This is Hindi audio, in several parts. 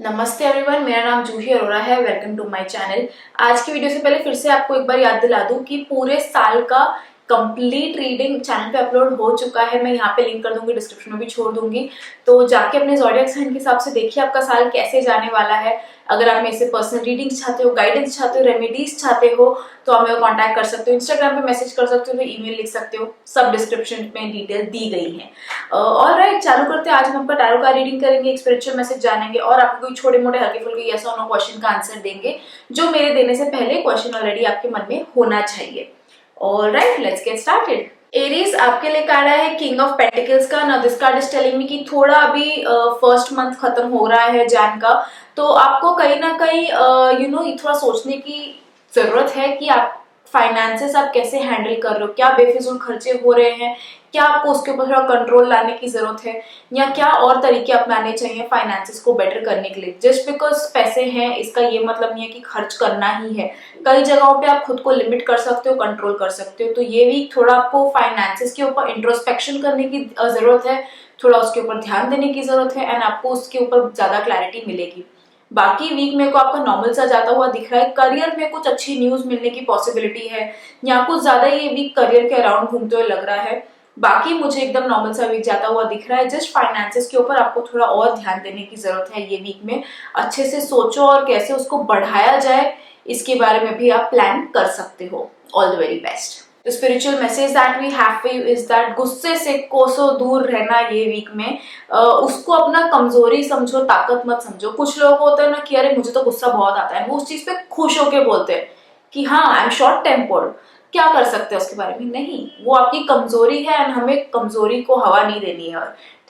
नमस्ते एवरीवन, मेरा नाम जूही अरोरा है। Welcome to my channel. आज की वीडियो से पहले फिर से आपको एक बार याद दिला दूं कि पूरे साल का कंप्लीट रीडिंग चैनल पे अपलोड हो चुका है। मैं यहाँ पे लिंक कर दूंगी, डिस्क्रिप्शन में भी छोड़ दूंगी, तो जाके अपने ज़ोडिएक साइन के हिसाब से देखिए आपका साल कैसे जाने वाला है। अगर आप मेरे से पर्सनल रीडिंग्स चाहते हो, गाइडेंस चाहते हो, रेमेडीज चाहते हो, तो आप मेरे को कॉन्टैक्ट कर सकते हो, इंस्टाग्राम पे मैसेज कर सकते हो, ईमेल लिख सकते हो। सब डिस्क्रिप्शन में डिटेल दी गई है। ऑलराइट, चालू करते हैं। आज हम आपका टैरो का रीडिंग करेंगे, एक स्पिरिचुअल मैसेज जानेंगे और आपको कोई छोटे मोटे हल्के फुल्के यस और नो क्वेश्चन का आंसर देंगे जो मेरे देने से पहले क्वेश्चन ऑलरेडी आपके मन में होना चाहिए। Alright, let's get started. Aries, आपके लिए कार्ड आया है किंग ऑफ पेंटिकल्स का। Now this card is telling me कि थोड़ा अभी फर्स्ट मंथ खत्म हो रहा है जैन का, तो आपको कहीं ना कहीं थोड़ा सोचने की जरूरत है कि आप फाइनेंसेस आप कैसे हैंडल कर रहे हो। क्या बेफिजूल खर्चे हो रहे हैं, क्या आपको उसके ऊपर थोड़ा कंट्रोल लाने की जरूरत है, या क्या और तरीके अपनाने चाहिए फाइनेंसेस को बेटर करने के लिए। जस्ट बिकॉज पैसे हैं इसका ये मतलब नहीं है कि खर्च करना ही है। कई जगहों पे आप खुद को लिमिट कर सकते हो, कंट्रोल कर सकते हो। तो ये वीक थोड़ा आपको फाइनेंसेस के ऊपर इंट्रोस्पेक्शन करने की जरूरत है, थोड़ा उसके ऊपर ध्यान देने की जरूरत है, एंड आपको उसके ऊपर ज्यादा क्लैरिटी मिलेगी। बाकी वीक मेरे को आपका नॉर्मल सा जाता हुआ दिख रहा है। करियर में कुछ अच्छी न्यूज मिलने की पॉसिबिलिटी है, या कुछ ज्यादा ये वीक करियर के अराउंड घूमते हुए लग रहा है। बाकी मुझे एकदम नॉर्मल सा वीक जाता हुआ दिख रहा है। जस्ट फाइनेंसेस के ऊपर आपको थोड़ा और ध्यान देने की जरूरत है ये वीक में। अच्छे से सोचो और कैसे उसको बढ़ाया जाए इसके बारे में भी आप प्लान कर सकते हो। All the very best. The spiritual message that we have for you is that गुस्से से कोसों दूर रहना ये वीक में। उसको अपना कमजोरी समझो, ताकत मत समझो। कुछ लोगों को होता है ना कि अरे मुझे तो गुस्सा बहुत आता है, वो उस चीज पे खुश होके बोलते हैं कि हाँ आई एम शॉर्ट टेम्पर्ड, क्या कर सकते हैं उसके बारे में। नहीं, वो आपकी कमजोरी है एंड हमें कमजोरी को हवा नहीं देनी है।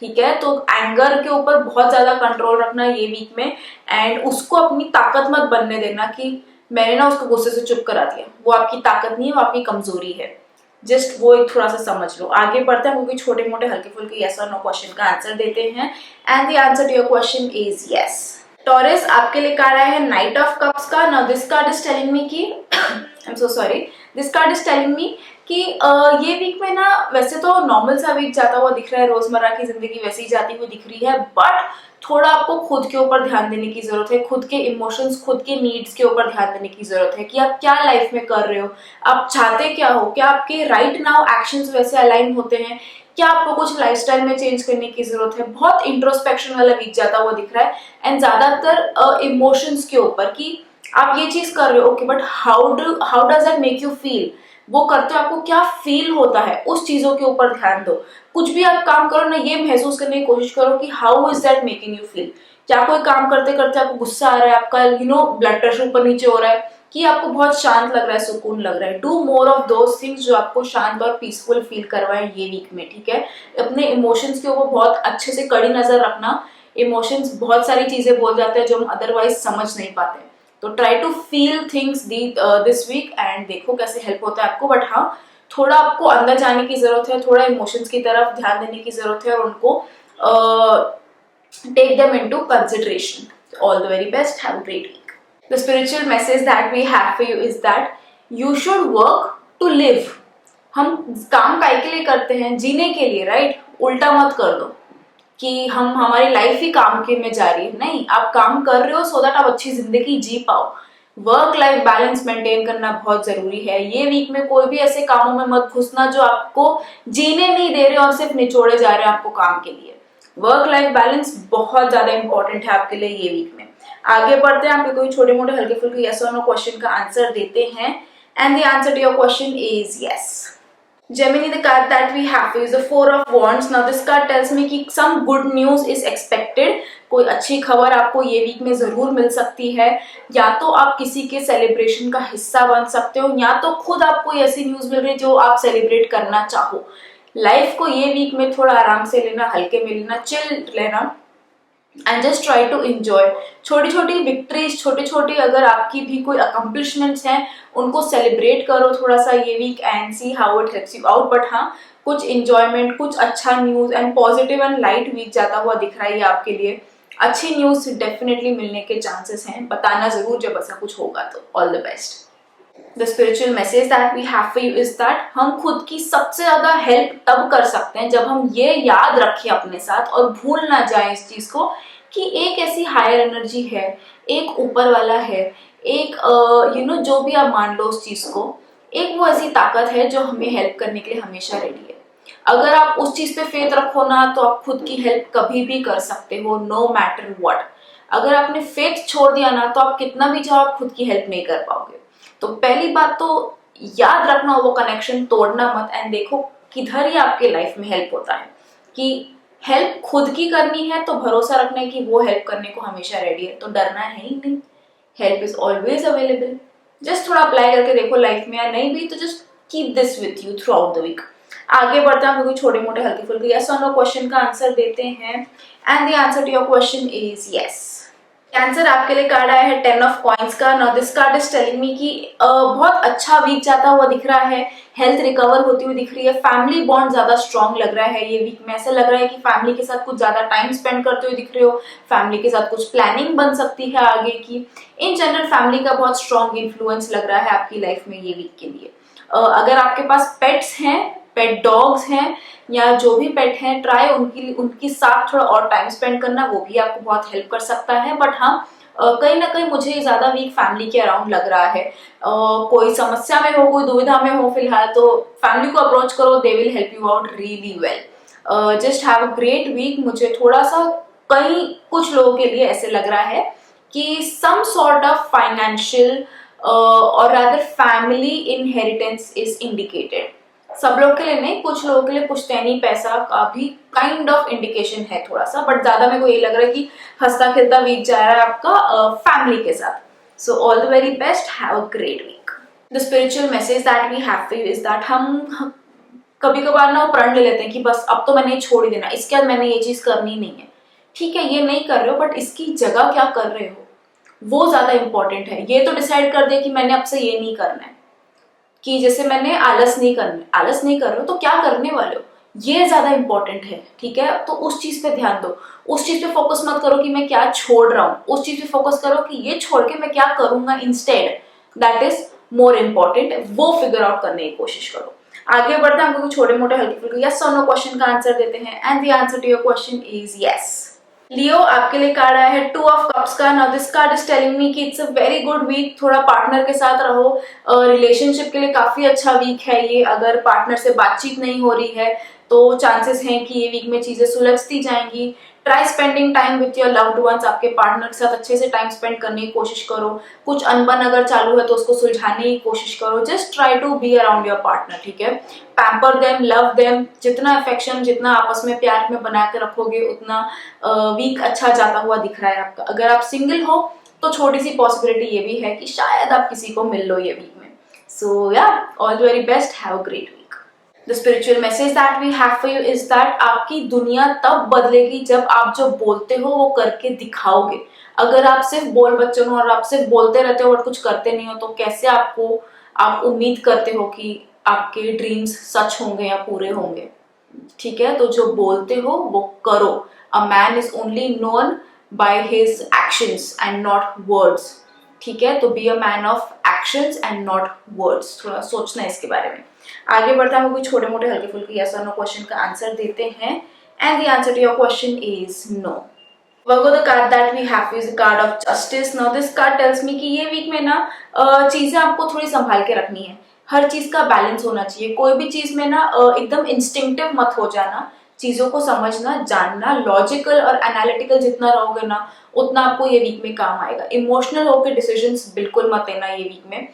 ठीक है, तो एंगर के ऊपर बहुत ज्यादा कंट्रोल रखना ये वीक में, एंड उसको अपनी ताकत मत बनने देना कि मैंने ना उसको गुस्से से चुप करा दिया। वो आपकी ताकत नहीं है, वो आपकी कमजोरी है। जस्ट वो एक थोड़ा सा समझ लो। आगे बढ़ते हैं, क्योंकि छोटे मोटे हल्के फुल्के यस और नो क्वेश्चन का आंसर देते हैं, and the answer to your question is yes. Taurus, आपके लिए कार्ड आया है नाइट ऑफ कप्स का। Now this card is telling me कि I am so sorry, this card is telling me कि ये वीक में ना वैसे तो नॉर्मल सा वीक जाता हुआ दिख रहा है, रोजमर्रा की जिंदगी वैसी जाती हुई दिख रही है, बट थोड़ा आपको खुद के ऊपर ध्यान देने की जरूरत है। खुद के इमोशंस, खुद के नीड्स के ऊपर ध्यान देने की जरूरत है कि आप क्या लाइफ में कर रहे हो, आप चाहते क्या हो, क्या आपके राइट नाउ एक्शंस वैसे अलाइन होते हैं, क्या आपको कुछ लाइफस्टाइल में चेंज करने की जरूरत है। बहुत इंट्रोस्पेक्शन वाला वीक जाता हुआ दिख रहा है, एंड ज्यादातर इमोशंस के ऊपर कि आप ये चीज कर रहे हो okay, but how does that make you feel. वो करते हो आपको क्या फील होता है, उस चीजों के ऊपर ध्यान दो। कुछ भी आप काम करो ना, ये महसूस करने की कोशिश करो कि how is that making you feel. क्या कोई काम करते करते आपको गुस्सा आ रहा है, आपका ब्लड प्रेशर ऊपर नीचे हो रहा है, कि आपको बहुत शांत लग रहा है, सुकून लग रहा है। Do more of those things जो आपको शांत और पीसफुल फील करवाए ये वीक में। ठीक है, अपने इमोशंस के ऊपर बहुत अच्छे से कड़ी नजर रखना। इमोशंस बहुत सारी चीजें बोल जाते हैं जो हम अदरवाइज समझ नहीं पाते, तो try to feel things this week, and देखो कैसे हेल्प होता है आपको। बट हाँ, थोड़ा आपको अंदर जाने की जरूरत है, थोड़ा इमोशंस की तरफ ध्यान देने की जरूरत है, और उनको take them into consideration. All the very best, have a great week. The spiritual message that we have for you is that you should work to live. हम काम काय के लिए करते हैं? जीने के लिए, राइट? उल्टा मत कर दो कि हमारी लाइफ ही काम के में जा रही है। नहीं, आप काम कर रहे हो सो दैट आप अच्छी जिंदगी जी पाओ। वर्क लाइफ बैलेंस मेंटेन करना बहुत जरूरी है। ये वीक में कोई भी ऐसे कामों में मत घुसना जो आपको जीने नहीं दे रहे और सिर्फ निचोड़े जा रहे हैं आपको काम के लिए। वर्क लाइफ बैलेंस बहुत ज्यादा इंपॉर्टेंट है आपके लिए ये वीक में। आगे बढ़ते हैं, आपके कोई छोटे मोटे हल्के फुल्के यस और नो क्वेश्चन का आंसर देते हैं, and the answer to your question is yes. Gemini, the card that we have is the Four of Wands. Now this card tells me कि some good news is expected. कोई अच्छी खबर आपको ये वीक में जरूर मिल सकती है। या तो आप किसी के सेलिब्रेशन का हिस्सा बन सकते हो, या तो खुद आपको ऐसी न्यूज मिल रही है जो आप सेलिब्रेट करना चाहो। लाइफ को ये वीक में थोड़ा आराम से लेना, हल्के में लेना, चिल लेना, and just try to enjoy. छोटी छोटी विक्ट्रीज, छोटी छोटी अगर आपकी भी कोई अकम्पलिशमेंट्स हैं उनको सेलिब्रेट करो थोड़ा सा ये week, and see how it helps you out. But हाँ, कुछ इंजॉयमेंट, कुछ अच्छा news and positive and light week जाता हुआ दिख रहा है ये आपके लिए। अच्छी न्यूज डेफिनेटली मिलने के चांसेस हैं, बताना जरूर जब ऐसा कुछ होगा तो। All the best. The spiritual message that we have for you is that हम खुद की सबसे ज्यादा हेल्प तब कर सकते हैं जब हम ये याद रखें अपने साथ और भूल ना जाए इस चीज को कि एक ऐसी हायर एनर्जी है, एक ऊपर वाला है, एक जो भी आप मान लो उस चीज को, एक वो ऐसी ताकत है जो हमें हेल्प करने के लिए हमेशा रेडी है। अगर आप उस चीज पे फेथ रखो ना तो आप खुद की हेल्प कभी भी कर सकते हो, नो मैटर व्हाट। अगर आपने फेथ छोड़ दिया ना तो आप कितना भी चाहो आप खुद की हेल्प नहीं कर पाओगे। तो पहली बात तो याद रखना, वो कनेक्शन तोड़ना मत, एंड देखो किधर ही आपके लाइफ में हेल्प होता है कि हेल्प खुद की करनी है तो भरोसा रखना है कि वो हेल्प करने को हमेशा रेडी है, तो डरना है ही नहीं। Help is always available. Just थोड़ा अप्लाई करके देखो लाइफ में, या नहीं भी तो just keep this with you throughout the week. आगे बढ़ते हैं, क्योंकि छोटे मोटे हल्के फुल्के यस और नो क्वेश्चन का आंसर देते हैं, and the answer to your question is yes. Answer आपके लिए कार्ड आया है 10 ऑफ कॉइंस का। Now this card is telling me कि बहुत अच्छा वीक जाता हुआ दिख रहा है, हेल्थ रिकवर होती हुई दिख रही है, फैमिली बॉन्ड ज्यादा स्ट्रांग लग रहा है ये वीक में। ऐसा लग रहा है कि फैमिली के साथ कुछ ज्यादा टाइम स्पेंड करते हुए दिख रहे हो, फैमिली के साथ कुछ प्लानिंग बन सकती है आगे की। इन जनरल फैमिली का बहुत स्ट्रांग इन्फ्लुएंस लग रहा है आपकी लाइफ में ये वीक के लिए। अगर आपके पास पेट्स हैं, पेट डॉग्स हैं या जो भी पेट हैं, ट्राई उनकी साथ थोड़ा और टाइम स्पेंड करना, वो भी आपको बहुत हेल्प कर सकता है। बट हाँ, कहीं ना कहीं मुझे ज्यादा वीक फैमिली के अराउंड लग रहा है। कोई समस्या में हो, कोई दुविधा में हो फिलहाल, तो फैमिली को अप्रोच करो, they will help you out really well. Just have a great week. मुझे थोड़ा सा कुछ लोगों के लिए ऐसे लग रहा है कि सम सॉर्ट ऑफ फाइनेंशियल और rather family inheritance is indicated. सब लोग के लिए नहीं, कुछ लोगों के लिए पुश्तैनी पैसा का भी काइंड ऑफ इंडिकेशन है थोड़ा सा, बट ज्यादा मेरे को ये लग रहा है कि हंसता खिलता वीक जा रहा है आपका फैमिली के साथ। So all the very best, have a great week. The spiritual message that we have for you is that हम कभी कभार ना प्रण ले लेते हैं कि बस अब तो मैंने छोड़ ही देना, इसके बाद मैंने ये चीज करनी नहीं है। ठीक है, ये नहीं कर रहे हो, बट इसकी जगह क्या कर रहे हो वो ज्यादा इंपॉर्टेंट है। ये तो डिसाइड कर दिया कि मैंने अब से ये नहीं करना है, कि जैसे मैंने आलस नहीं कर रहे हो तो क्या करने वाले हो, ये ज्यादा इंपॉर्टेंट है। ठीक है, तो उस चीज पे ध्यान दो, उस चीज पे फोकस मत करो कि मैं क्या छोड़ रहा हूँ, उस चीज पे फोकस करो कि ये छोड़ के मैं क्या करूंगा instead, that is more important. वो फिगर आउट करने की कोशिश करो। आगे बढ़ते हैं, हम छोटे मोटे हल्के फुल्के यस और नो क्वेश्चन का आंसर देते हैं, and the answer to your question is yes. Leo, आपके लिए कार्ड आया है 2 ऑफ कप्स का। Now this card is telling me कि it's a very good week. थोड़ा पार्टनर के साथ रहो, रिलेशनशिप के लिए काफी अच्छा वीक है ये। अगर पार्टनर से बातचीत नहीं हो रही है तो चांसेस हैं कि ये वीक में चीजें सुलझती जाएंगी। Try spending time with your loved ones. आपके पार्टनर के साथ अच्छे से टाइम स्पेंड करने की कोशिश करो। कुछ अनबन अगर चालू है तो उसको सुलझाने की कोशिश करो। Just try to be around your partner. ठीक है, पैम्पर देम, लव देम। जितना अफेक्शन, जितना आपस में प्यार में बना के रखोगे उतना वीक अच्छा जाता हुआ दिख रहा है आपका। अगर आप सिंगल हो तो छोटी सी पॉसिबिलिटी ये भी है कि शायद आप किसी को मिल लो ये वीक में। So yeah, all the very best, have a great week. The spiritual message that we have for you is that आपकी दुनिया तब बदलेगी जब आप जो बोलते हो वो करके दिखाओगे। अगर आप सिर्फ बोल बच्चे हो और आप सिर्फ बोलते रहते हो और कुछ करते नहीं हो तो कैसे आप उम्मीद करते हो कि आपके ड्रीम्स सच होंगे या पूरे होंगे। ठीक है, तो जो बोलते हो वो करो। A man is only known by his actions and not words. ठीक है, तो be a man of actions and not words. थोड़ा सोचना है इसके बारे में। आगे बढ़ते हैं, कोई छोटे मोटे हल्के फुल्के यस और नो क्वेश्चन का आंसर देते हैं, and the answer to your question is no. Virgo, the card that we have is the card of justice. Now this card tells me कि ये वीक में ना चीजें आपको थोड़ी संभाल के रखनी है। हर चीज का बैलेंस होना चाहिए। कोई भी चीज में ना एकदम इंस्टिंक्टिव मत हो जाना। चीजों को समझना, जानना, लॉजिकल और एनालिटिकल जितना रहोगे ना उतना आपको ये वीक में काम आएगा। इमोशनल होकर डिसीजंस बिल्कुल मत लेना ये वीक में।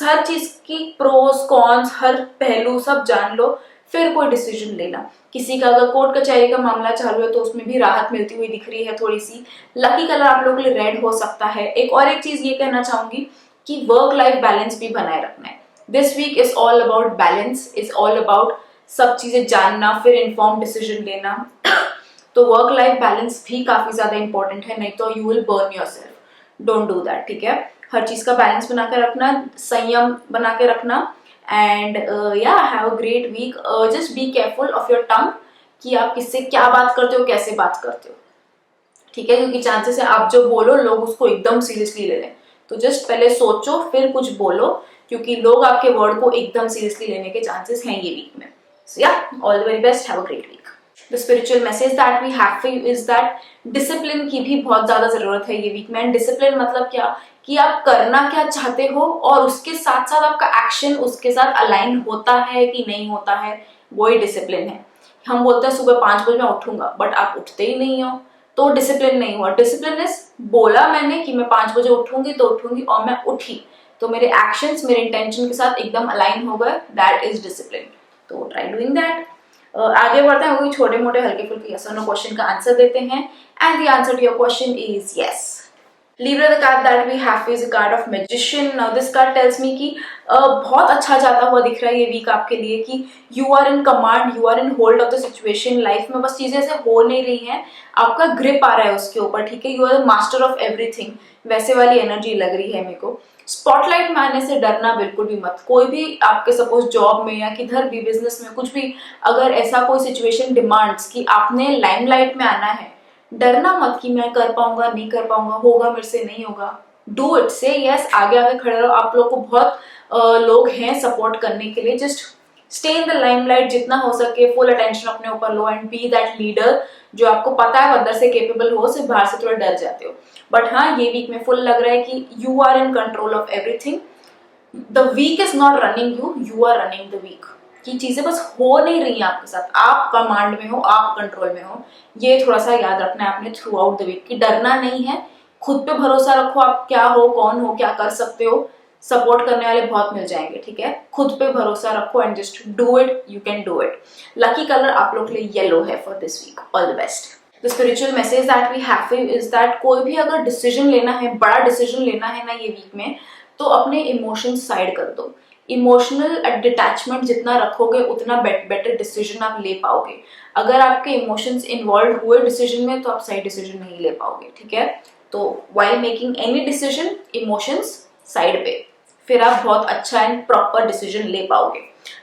हर चीज की प्रोस कॉन्स, हर पहलू सब जान लो फिर कोई डिसीजन लेना। किसी का अगर कोर्ट कचहरी का मामला चालू है तो उसमें भी राहत मिलती हुई दिख रही है थोड़ी सी। लकी कलर आप लोगों के लिए रेड हो सकता है। एक चीज ये कहना चाहूंगी कि वर्क लाइफ बैलेंस भी बनाए रखना है। This week is all about balance, is all about सब चीजें जानना, फिर इन्फॉर्म डिसीजन लेना। तो वर्क लाइफ बैलेंस भी काफी ज्यादा इंपॉर्टेंट है, नहीं तो you will burn yourself. Don't do that. ठीक है, हर चीज का बैलेंस बना के रखना, संयम बना के रखना, and have a great week. Just be careful of your tongue कि आप किससे क्या बात करते हो, कैसे बात करते हो। ठीक है, क्योंकि चांसेस है आप जो बोलो लोग उसको एकदम सीरियसली ले लें। तो जस्ट पहले सोचो फिर कुछ बोलो, क्योंकि लोग आपके वर्ड को एकदम सीरियसली लेने के चांसेस हैं ये वीक में। So yeah, all the very best, have a great week. The spiritual message that we have for you is that discipline की भी बहुत ज्यादा जरूरत है ये वीक में। एंड डिसिप्लिन मतलब क्या कि आप करना क्या चाहते हो और उसके साथ साथ आपका एक्शन उसके साथ अलाइन होता है कि नहीं होता है, वही डिसिप्लिन है। हम बोलते हैं सुबह 5 बजे मैं उठूंगा, बट आप उठते ही नहीं हो, तो डिसिप्लिन नहीं हुआ। डिसिप्लिन इज बोला मैंने कि मैं 5 बजे उठूंगी तो उठूंगी और मैं उठी, तो मेरे एक्शंस मेरे इंटेंशन के साथ एकदम अलाइन हो गए, दैट इज डिसिप्लिन। तो ट्राई डूइंग दैट। आगे बढ़ते हैं, छोटे मोटे हल्के फुल्के यस और नो क्वेश्चन का आंसर देते हैं। And the answer to your question is yes. Libra, the card that we have is a card of magician. Now this card tells me कि बहुत अच्छा जाता हुआ दिख रहा है ये वीक आपके लिए, कि you are in command, you are in hold of the situation. Life में बस चीजें ऐसे हो नहीं रही हैं, आपका ग्रिप आ रहा है उसके ऊपर, ठीक है। You are the master of everything, वैसे वाली एनर्जी लग रही है मेरे को। स्पॉटलाइट में आने से डरना बिल्कुल भी मत। कोई भी आपके सपोज जॉब में या किधर भी बिजनेस में कुछ भी अगर ऐसा कोई सिचुएशन डिमांड्स कि आपने लाइमलाइट में आना है, डरना मत कि मैं कर पाऊंगा नहीं कर पाऊंगा, होगा मेरे से नहीं होगा। डू इट, से यस, आगे आगे खड़े रहो। आप लोग को बहुत लोग हैं सपोर्ट करने के लिए। Just stay in the limelight, जितना हो सके फुल अटेंशन अपने ऊपर लो एंड बी दैट लीडर जो आपको पता है अंदर से केपेबल हो, सिर्फ बाहर से थोड़ा डर जाते हो। बट हाँ, ये वीक में फुल लग रहा है कि you are in control of everything. The week is not running you, you are running the week. कि चीजें बस हो नहीं रही हैं आपके साथ, आप कमांड में हो, आप कंट्रोल में हो। ये थोड़ा सा याद रखना है आपने थ्रू आउट द वीक, कि डरना नहीं है, खुद पे भरोसा रखो। आप क्या हो, कौन हो, क्या कर सकते हो, सपोर्ट करने वाले बहुत मिल जाएंगे, ठीक है। खुद पे भरोसा रखो and just do it, you can do it. Lucky colour आप लोग के लिए येलो है for this week. All the best. The spiritual message that we have for you is that कोई भी अगर डिसीजन लेना है, बड़ा डिसीजन लेना है ना ये वीक में, तो अपने इमोशंस साइड कर दो। इमोशनल डिटैचमेंट जितना रखोगे उतना बेटर डिसीजन आप ले पाओगे। अगर आपके इमोशंस इन्वॉल्व हुए डिसीजन में तो आप सही डिसीजन नहीं ले पाओगे, ठीक है। तो while making any decision, emotions side पे, फिर आप बहुत अच्छा एंड प्रॉपर डिसीजन ले पाओगे।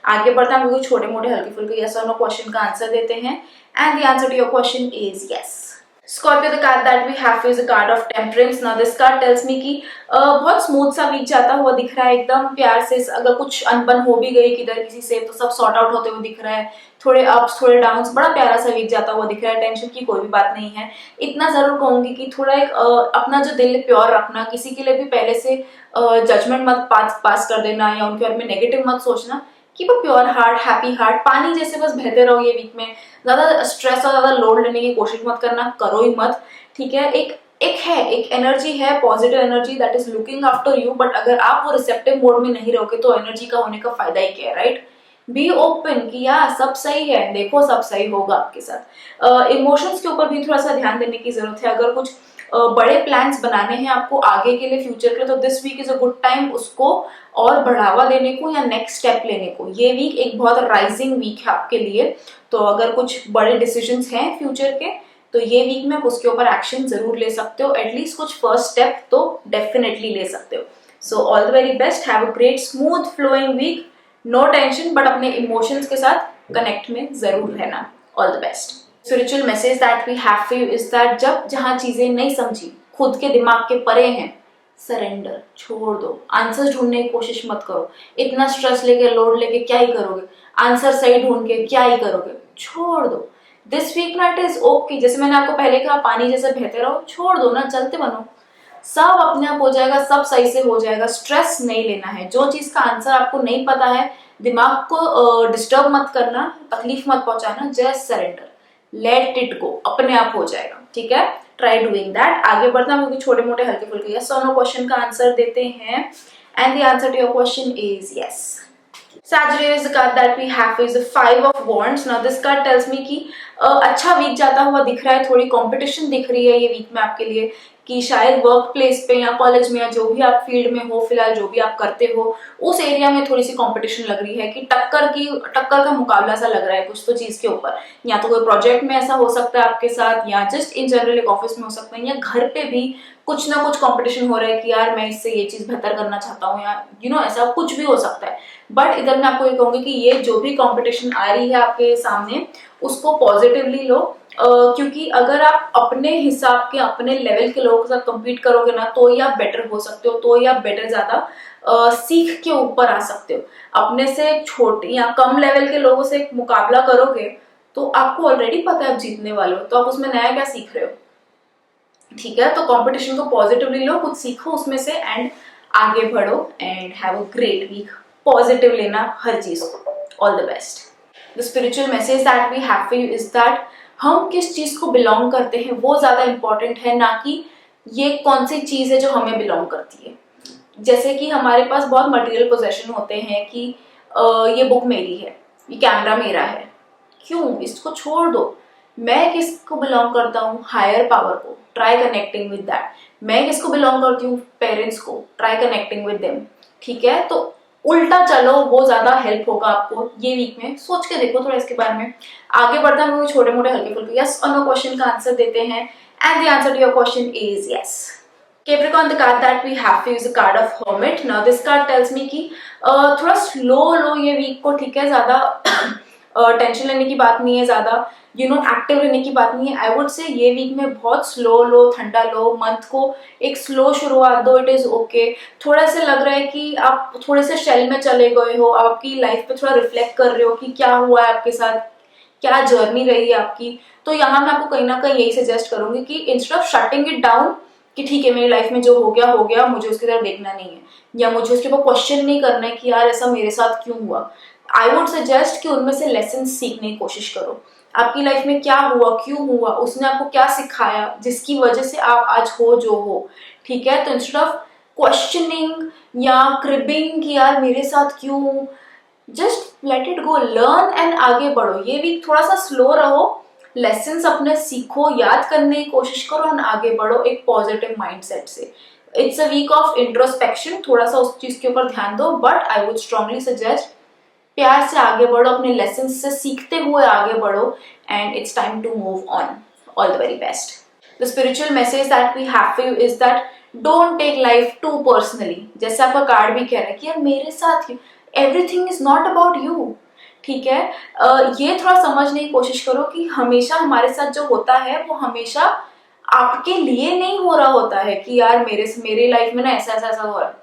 आगे बढ़ते हैं, हम छोटे मोटे हल्के फुल्के यस और नो क्वेश्चन का आंसर देते हैं। And the answer to your question is yes. Scorpio, the card that we have is a card of temperance. Now this card tells me कि बहुत स्मूथ सा वीक जाता हुआ दिख रहा है, एकदम प्यार से। अगर कुछ अनबन हो भी गई किधर किसी से तो सब सॉर्ट आउट होते हुए दिख रहा है। थोड़े अप्स थोड़े डाउन्स, बड़ा प्यारा सा वीक जाता हुआ दिख रहा है। टेंशन की कोई भी बात नहीं है। इतना जरूर कहूंगी कि थोड़ा एक अपना जो दिल प्योर रखना, किसी के लिए भी पहले से जजमेंट मत पास कर देना या उनके बारे में नेगेटिव मत सोचना। Keep a pure heart, happy heart, पानी जैसे बस बहते रहो ये वीक में। ज्यादा स्ट्रेस और ज्यादा लोड लेने की कोशिश मत करना, करो ही मत, ठीक है। एक एनर्जी है, positive energy that is looking after you, but अगर आप वो रिसेप्टिव मोड में नहीं रहोगे तो एनर्जी का होने का फायदा ही क्या है, राइट। बी ओपन कि यार सब सही है, देखो सब सही होगा आपके साथ। इमोशंस के ऊपर भी थोड़ा सा ध्यान देने की जरूरत है। अगर कुछ बड़े प्लान्स बनाने हैं आपको आगे के लिए, फ्यूचर के लिए, तो this week is a good time उसको और बढ़ावा देने को या नेक्स्ट स्टेप लेने को। ये वीक एक बहुत राइजिंग वीक है आपके लिए। तो अगर कुछ बड़े डिसीजंस हैं फ्यूचर के तो ये वीक में आप उसके ऊपर एक्शन जरूर ले सकते हो। एटलीस्ट कुछ फर्स्ट स्टेप तो डेफिनेटली ले सकते हो। So all the very best, have a great smooth flowing week, no tension, but अपने इमोशंस के साथ कनेक्ट में जरूर रहना। All the best. Spiritual message that we have for you is that जब जहां चीजें नहीं समझी, खुद के दिमाग के परे हैं, सरेंडर, छोड़ दो। आंसर ढूंढने की कोशिश मत करो। इतना स्ट्रेस लेके लोड लेके क्या ही करोगे, आंसर सही ढूंढ के क्या ही करोगे, छोड़ दो। दिस वीक ना इट इज ओके, जैसे मैंने आपको पहले कहा पानी जैसे बहते रहो, छोड़ दो ना, चलते बनो, सब अपने आप हो जाएगा, सब सही से हो जाएगा। स्ट्रेस नहीं लेना है। जो चीज का आंसर आपको नहीं पता है, दिमाग को डिस्टर्ब मत करना, तकलीफ मत पहुंचाना, just surrender, let it go, अपने आप हो जाएगा, ठीक है। Try doing that. आगे बढ़ना, क्योंकि छोटे मोटे हल्के फुल्के यस और नो क्वेश्चन का आंसर देते हैं। And the answer to your question is yes. Sagittarius, the card that we have is the 5 of Wands. Now this card tells me कि अच्छा वीक जाता हुआ दिख रहा है, थोड़ी कंपटीशन दिख रही है ये वीक में आपके लिए, कि शायद वर्क प्लेस पे या कॉलेज में या जो भी आप फील्ड में हो, फिलहाल जो भी आप करते हो उस एरिया में थोड़ी सी कंपटीशन लग रही है, कि टक्कर का मुकाबला सा लग रहा है कुछ तो चीज के ऊपर। या तो कोई प्रोजेक्ट में ऐसा हो सकता है आपके साथ, या जस्ट इन जनरल एक ऑफिस में हो सकता है, या घर पे भी कुछ ना कुछ कंपटीशन हो रहा है कि यार मैं इससे ये चीज बेहतर करना चाहता हूँ, या ऐसा कुछ भी हो सकता है। बट इधर मैं आपको ये कहूंगी कि ये जो भी कंपटीशन आ रही है आपके सामने उसको पॉजिटिवली लो, क्योंकि अगर आप अपने हिसाब के अपने लेवल के लोगों के साथ compete करोगे ना, तो ही आप बेटर हो सकते हो, तो ही आप बेटर ज्यादा सीख के ऊपर आ सकते हो। अपने से छोटे या कम लेवल के लोगों से मुकाबला करोगे तो आपको ऑलरेडी पता है आप जीतने वाले हो, तो आप उसमें नया क्या सीख रहे हो? ठीक है, तो कंपटीशन को पॉजिटिवली लो, कुछ सीखो उसमें से एंड आगे बढ़ो and have a great week. Positive लेना हर चीज को। All the best. The spiritual message that we have for you is that हम किस चीज को बिलोंग करते हैं वो ज्यादा इंपॉर्टेंट है, ना कि ये कौन सी चीज है जो हमें बिलोंग करती है। जैसे कि हमारे पास बहुत मटेरियल पोजेशन होते हैं कि ये बुक मेरी है, ये कैमरा मेरा है, क्यों, इसको छोड़ दो। मैं किसको बिलोंग करता हूँ? हायर पावर को। Try connecting with that. मैं किसको बिलोंग करती हूँ? पेरेंट्स को। Try connecting with them. ठीक है, तो उल्टा चलो, वो ज्यादा हेल्प होगा आपको ये वीक में। सोच के देखो थोड़ा इसके बारे में। आगे बढ़ते हैं, छोटे मोटे हल्के फुल्के यस और नो क्वेश्चन का आंसर देते हैं and the answer to your question is yes. Capricorn, the card that we have to is the card of Hermit. Now this card tells me कि थोड़ा स्लो लो ये वीक को, ठीक है, ज्यादा टेंशन लेने की बात नहीं है, ज्यादा एक्टिव रहने की बात नहीं है। आई वुड से ये वीक में बहुत स्लो लो, ठंडा लो, मंथ को एक स्लो शुरुआत दो। It is okay. थोड़ा सा लग रहा है कि आप थोड़े से शेल में चले गए हो, आपकी लाइफ पे थोड़ा रिफ्लेक्ट कर रहे हो कि क्या हुआ है आपके साथ, क्या जर्नी रही है आपकी। तो यहाँ मैं आपको कहीं ना कहीं यही सजेस्ट करूंगी कि instead of shutting it down कि ठीक है मेरी लाइफ में जो हो गया, मुझे उसकी तरफ देखना नहीं है या मुझे उसके ऊपर क्वेश्चन नहीं करना है कि यार ऐसा मेरे साथ क्यों हुआ। आई वुड सजेस्ट कि उनमें से लेसन सीखने की कोशिश करो। आपकी लाइफ में क्या हुआ, क्यों हुआ, उसने आपको क्या सिखाया जिसकी वजह से आप आज हो जो हो। ठीक है, तो इंस्टेड ऑफ क्वेश्चनिंग या क्रिबिंग कि यार मेरे साथ क्यों, just let it go, learn and आगे बढ़ो। ये वीक थोड़ा सा स्लो रहो, लेसन्स अपने सीखो, याद करने की कोशिश करो और आगे बढ़ो एक पॉजिटिव माइंडसेट से। It's a week of introspection, थोड़ा सा उस चीज के ऊपर ध्यान दो, but I would strongly suggest प्यार से आगे बढ़ो, अपने लेसन्स से सीखते हुए आगे बढ़ो and it's time to move on. All the very best. The spiritual message that we have for you is that don't take life too personally. जैसे आपका कार्ड भी कह रहा है कि यार मेरे साथ everything is not about you. ठीक है, ये थोड़ा समझने की कोशिश करो कि हमेशा हमारे साथ जो होता है वो हमेशा आपके लिए नहीं हो रहा होता है कि यार मेरे लाइफ में ना ऐसा ऐसा ऐसा हो रहा है।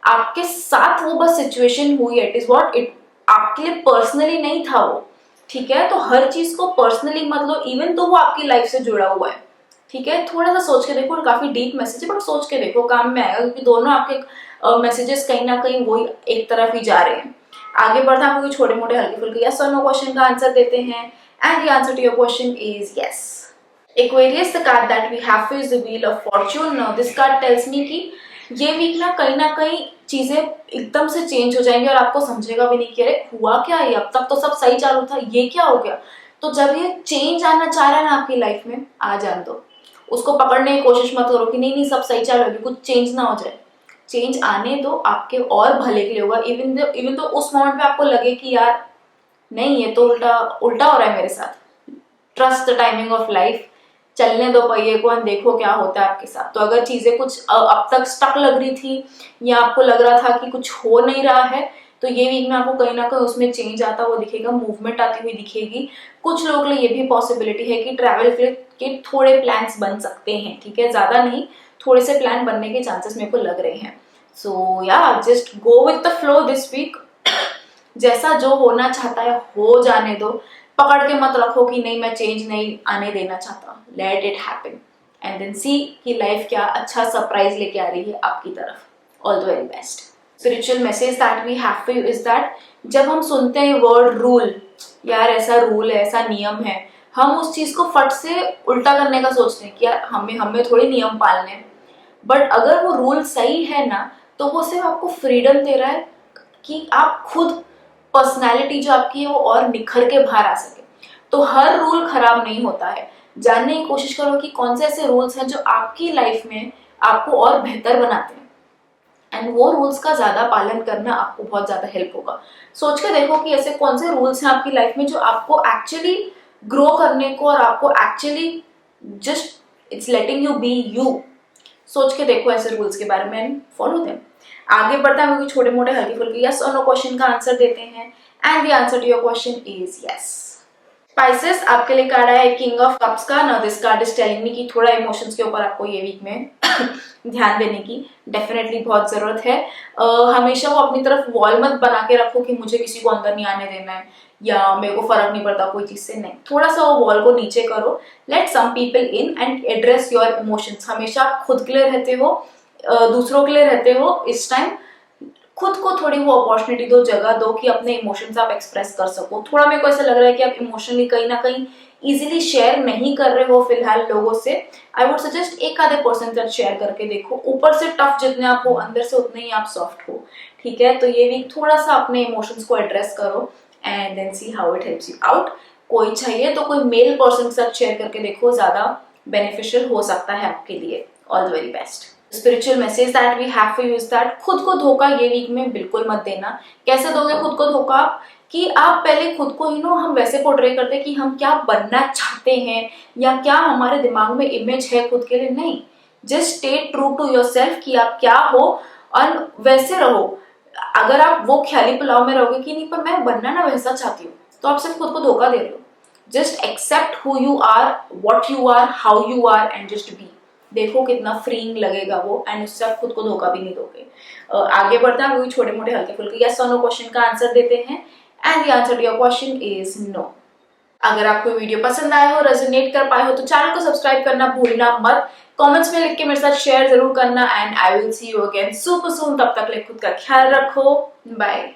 आपके साथ वो बस सिचुएशन हुई है, इट इज व्हाट इट, आपके लिए पर्सनली नहीं था वो। ठीक है, तो हर चीज को पर्सनली मत लो, इवन तो वो आपकी लाइफ से जुड़ा हुआ है। ठीक है, थोड़ा सा सोच के देखो, काफी डीप मैसेज है बट सोच के देखो, काम में आएगा, क्योंकि दोनों आपके मैसेजेस कहीं ना कहीं वही एक तरफ ही जा रहे हैं। आगे बढ़ते आपको छोटे मोटे हल्के फुल्के यस और नो क्वेश्चन का आंसर देते हैं and the answer to your question is yes. Aquarius, the card that we have is the Wheel of Fortune. Now this card tells me कि ये वीक ना कहीं चीजें एकदम से चेंज हो जाएंगी और आपको समझेगा भी नहीं कि अरे हुआ क्या, ये अब तक तो सब सही चालू था, ये क्या हो गया। तो जब ये चेंज आना चाह रहा है ना आपकी लाइफ में, आ जान दो, उसको पकड़ने की कोशिश मत करो कि नहीं सब सही चालू है, कुछ चेंज ना हो जाए। चेंज आने दो, आपके और भले के लिए होगा। इवन तो उस मोमेंट पे आपको लगे कि यार नहीं ये तो उल्टा उल्टा हो रहा है मेरे साथ। Trust the timing of life, चलने दो पहिए को, देखो क्या होता है आपके साथ। तो अगर चीजें कुछ अब तक स्टक लग रही थी या आपको लग रहा था कि कुछ हो नहीं रहा है, तो ये वीक में आपको कहीं ना कहीं उसमें चेंज आता हुआ दिखेगा, मूवमेंट आती हुई दिखेगी। कुछ लोगों के लिए ये भी पॉसिबिलिटी है कि ट्रैवल के थोड़े प्लान्स बन सकते हैं। ठीक है, ज्यादा नहीं, थोड़े से प्लान बनने के चांसेस मेरे को लग रहे हैं। सो या just go with the flow this week. जैसा जो होना चाहता है हो जाने दो, पकड़ के मत रखो कि नहीं मैं चेंज नहीं आने देना चाहता। Let it happen and then see कि लाइफ क्या अच्छा सरप्राइज लेके आ रही है आपकी तरफ। All the very best. Spiritual message that we have for you is that जब हम सुनते हैं वर्ड रूल, यार ऐसा रूल है, ऐसा नियम है, हम उस चीज को फट से उल्टा करने का सोचते हैं कि यार हमें थोड़ी नियम पालने हैं। बट अगर वो रूल सही है ना, तो वो सिर्फ आपको फ्रीडम दे रहा है कि आप खुद पर्सनैलिटी जो आपकी है वो और निखर के बाहर आ सके। तो हर रूल खराब नहीं होता है। जानने की कोशिश करो कि कौन से ऐसे रूल्स हैं जो आपकी लाइफ में आपको और बेहतर बनाते हैं एंड वो रूल्स का ज्यादा पालन करना आपको बहुत ज्यादा हेल्प होगा। सोच के देखो कि ऐसे कौन से रूल्स हैं आपकी लाइफ में जो आपको एक्चुअली ग्रो करने को और आपको actually just it's letting you be you. सोच के देखो ऐसे रूल्स के बारे में, फॉलो देम। आगे बढ़ते हैं, हम छोटे मोटे हल्के फुल्के यस और नो क्वेश्चन का आंसर देते हैं and the answer to your question is yes. Pisces आपके लिए कार्ड आया है किंग ऑफ कप्स का। Now this card is telling me कि थोड़ा इमोशंस के ऊपर आपको ये वीक में ध्यान देने की डेफिनेटली बहुत जरूरत है। हमेशा वो अपनी तरफ वॉल मत बना के रखो कि मुझे किसी को अंदर नहीं आने देना है या मेरे को फर्क नहीं पड़ता कोई चीज से, नहीं, थोड़ा सा वो वॉल को नीचे करो। Let some people in and address your emotions. हमेशा आप खुद के लिए रहते हो, दूसरों के लिए रहते हो, इस टाइम खुद को थोड़ी वो अपॉर्चुनिटी दो, जगह दो कि अपने इमोशंस आप एक्सप्रेस कर सको। थोड़ा मेरे को ऐसा लग रहा है कि आप इमोशनली कहीं ना कहीं इजीली शेयर नहीं कर रहे हो फिलहाल लोगों से। आई वुड सजेस्ट एक आधे पर्सन तक शेयर करके देखो। ऊपर से टफ जितने आप हो, अंदर से उतने ही आप सॉफ्ट हो, ठीक है। तो ये वीक थोड़ा सा अपने इमोशंस को एड्रेस करो and then see how it helps you out. कोई चाहिए तो कोई मेल पर्सन के साथ शेयर करके देखो, ज्यादा बेनिफिशियल हो सकता है आपके लिए। All the very best. Spiritual message that we have to use that, खुद को धोखा ये वीक में बिल्कुल मत देना। कैसे दोगे खुद को धोखा? कि आप पहले खुद को हम वैसे पोर्ट्रे करते हैं कि हम क्या बनना चाहते हैं या क्या हमारे दिमाग में इमेज है खुद के लिए। नहीं, just stay true to yourself कि आप क्या हो और वैसे रहो। अगर आप वो ख्याली पुलाव में रहोगे कि नहीं पर मैं बनना ना वैसा चाहती हूँ, तो आप सिर्फ खुद को धोखा दे रहे हो। Just accept who you are, what you are, how you are and just be. देखो कितना फ्रीइंग लगेगा वो, एंड उससे आप खुद को धोखा भी नहीं दोगे। आगे बढ़ते हैं, कोई छोटे मोटे हल्के फुल्के यस और नो क्वेश्चन का आंसर देते हैं and the answer to your question is no. अगर आपको वीडियो पसंद आया हो, रेजोनेट कर पाए हो तो चैनल को सब्सक्राइब करना भूलना मत। कमेंट्स में लिख के मेरे साथ शेयर जरूर करना and I will see you again super soon. तब तक लिए खुद का ख्याल रखो, बाय।